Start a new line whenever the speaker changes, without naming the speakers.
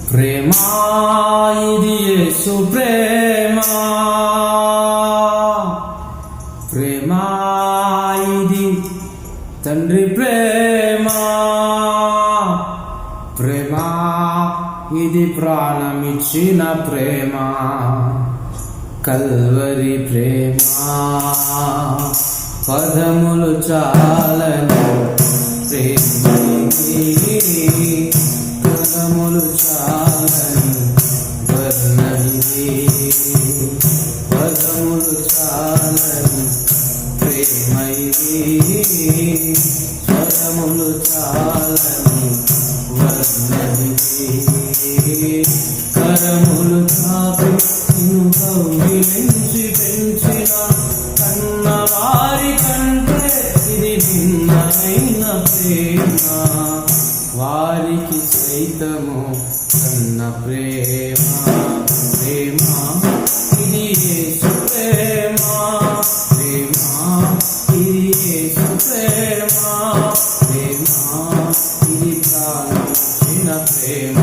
ప్రేమా ఇది యేసు ప్రేమా, ప్రేమా ఇది తండ్రి ప్రేమా, ప్రేమా ఇది ప్రాణమిచ్చిన ప్రేమ, కల్వరి ప్రేమా పదములు చాలని ప్రేమ, పదములు చాలని వర్ణనిది, పదములు చాలని ప్రేమ ఇది, పదములు చాలని వర్ణనిది. కరములు చాపి నిన్ను కౌగిలించి పెంచిన కన్నవారి కంటే ఇది భిన్నమైన ప్రేమ, వారికి సైతము కన్న ప్రేమ, ప్రేమ ఇది యేసు ప్రేమ, ప్రేమ ఇది యేసు ప్రేమ, ప్రేమ ఇది ప్రాణమిచ్చిన ప్రేమ.